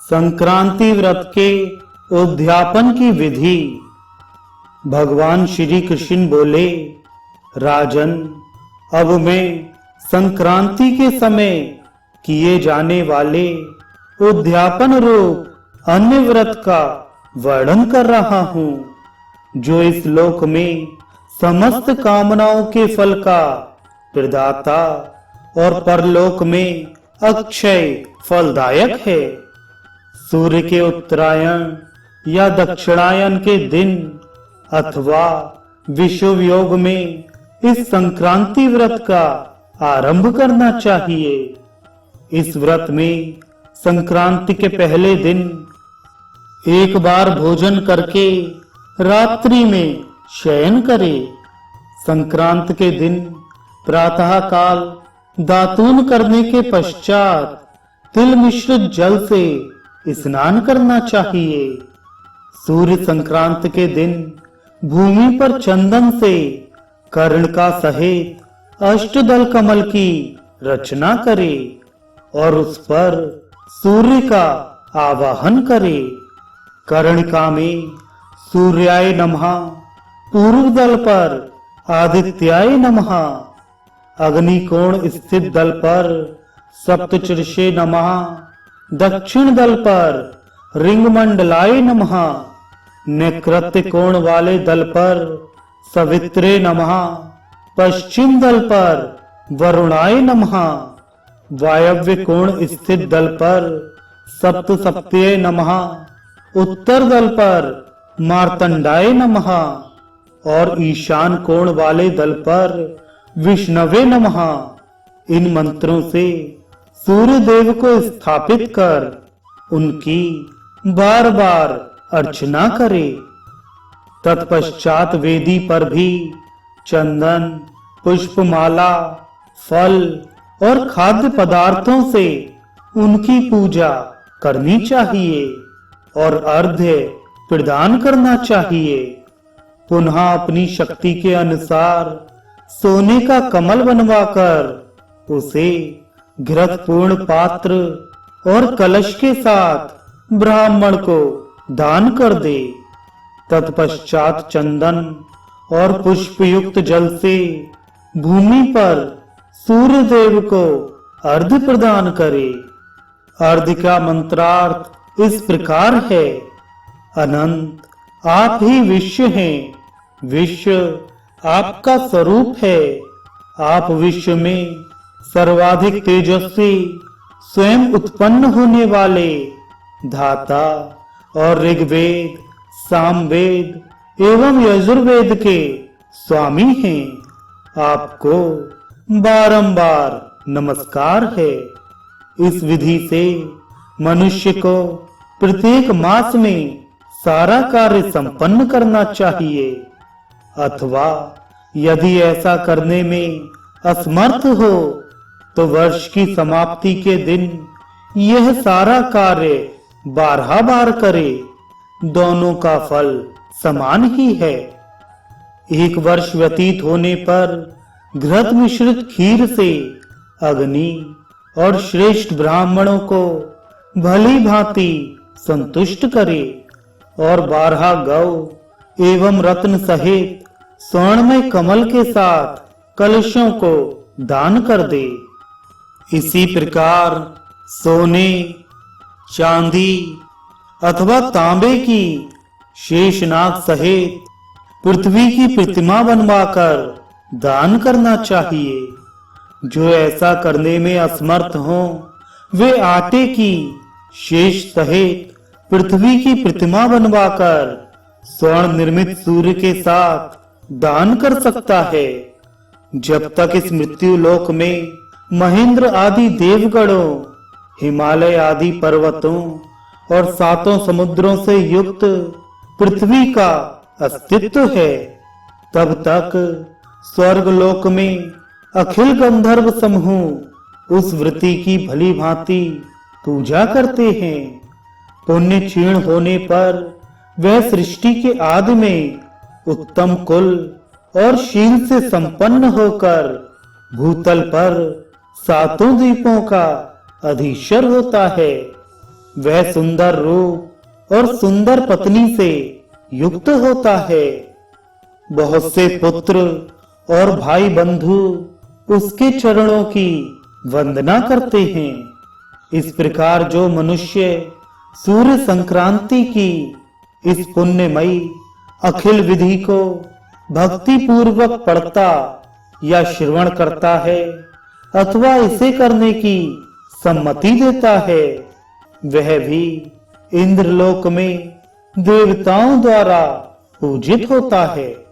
संक्रांति व्रत के उद्यापन की विधि। भगवान श्री कृष्ण बोले, राजन, अब मैं संक्रांति के समय किए जाने वाले उद्यापन रूप अन्य व्रत का वर्णन कर रहा हूँ, जो इस लोक में समस्त कामनाओं के फल का प्रदाता और परलोक में अक्षय फलदायक है। सूर्य के उत्तरायण या दक्षिणायन के दिन अथवा विषुव योग में इस संक्रांति व्रत का आरंभ करना चाहिए। इस व्रत में संक्रांति के पहले दिन एक बार भोजन करके रात्रि में शयन करे। संक्रांति के दिन प्रातः काल दातून करने के पश्चात तिल मिश्रित जल से स्नान करना चाहिए। सूर्य संक्रांति के दिन भूमि पर चंदन से कर्णिका सहित अष्टदल कमल की रचना करे और उस पर सूर्य का आवाहन करे। कर्णिका में सूर्याय नमः, पूर्व दल पर आदित्याय नमः, अग्निकोण स्थित दल पर सप्तचर्षे नमः, दक्षिण दल पर रिंगमंडलाय नमः, नैऋत्य कोण वाले दल पर सवित्रे नमः, पश्चिम दल पर वरुणाय नमः, वायव्य कोण स्थित दल पर सप्तसप्तये नमः, उत्तर दल पर मार्तंडाय नमः और ईशान कोण वाले दल पर विष्णवे नमः। इन मंत्रों से सूर्य देव को स्थापित कर उनकी बार बार अर्चना करे। तत्पश्चात वेदी पर भी चंदन, पुष्पमाला, फल और खाद्य पदार्थों से उनकी पूजा करनी चाहिए और अर्घ्य प्रदान करना चाहिए। पुनः अपनी शक्ति के अनुसार सोने का कमल बनवाकर उसे घृत पूर्ण पात्र और कलश के साथ ब्राह्मण को दान कर दे। तत्पश्चात चंदन और पुष्प युक्त जल से भूमि पर सूर्य देव को अर्घ्य प्रदान करे। अर्घ्य का मंत्रार्थ इस प्रकार है, अनंत आप ही विश्व हैं, विश्व आपका स्वरूप है। आप विश्व में सर्वाधिक तेजस्वी, स्वयं उत्पन्न होने वाले धाता और ऋग्वेद, सामवेद एवं यजुर्वेद के स्वामी हैं। आपको बारंबार नमस्कार है। इस विधि से मनुष्य को प्रत्येक मास में सारा कार्य संपन्न करना चाहिए, अथवा यदि ऐसा करने में असमर्थ हो तो वर्ष की समाप्ति के दिन यह सारा कार्य 12 बार करे। दोनों का फल समान ही है। एक वर्ष व्यतीत होने पर घृत मिश्रित खीर से अग्नि और श्रेष्ठ ब्राह्मणों को भली भांति संतुष्ट करे और 12 गौ एवं रत्न सहित स्वर्णमय कमल के साथ कलशों को दान कर दे। इसी प्रकार सोने, चांदी अथवा तांबे की शेषनाग सहित पृथ्वी की प्रतिमा बनवाकर दान करना चाहिए। जो ऐसा करने में असमर्थ हो वे आटे की शेष सहित पृथ्वी की प्रतिमा बनवाकर स्वर्ण निर्मित सूर्य के साथ दान कर सकता है। जब तक इस मृत्यु लोक में महेंद्र आदि देवगणों, हिमालय आदि पर्वतों और 7 समुद्रों से युक्त पृथ्वी का अस्तित्व है, तब तक स्वर्ग लोक में अखिल गंधर्व समूह उस वृत्ति की भली भांति पूजा करते हैं। पुण्य क्षीण होने पर वह सृष्टि के आदि में उत्तम कुल और शील से संपन्न होकर भूतल पर 7 द्वीपों का अधीश्वर होता है। वह सुंदर रूप और सुंदर पत्नी से युक्त होता है। बहुत से पुत्र और भाई बंधु उसके चरणों की वंदना करते हैं। इस प्रकार जो मनुष्य सूर्य संक्रांति की इस पुण्यमयी अखिल विधि को भक्ति पूर्वक पढ़ता या श्रवण करता है अथवा इसे करने की सम्मति देता है, वह भी इंद्रलोक में देवताओं द्वारा पूजित होता है।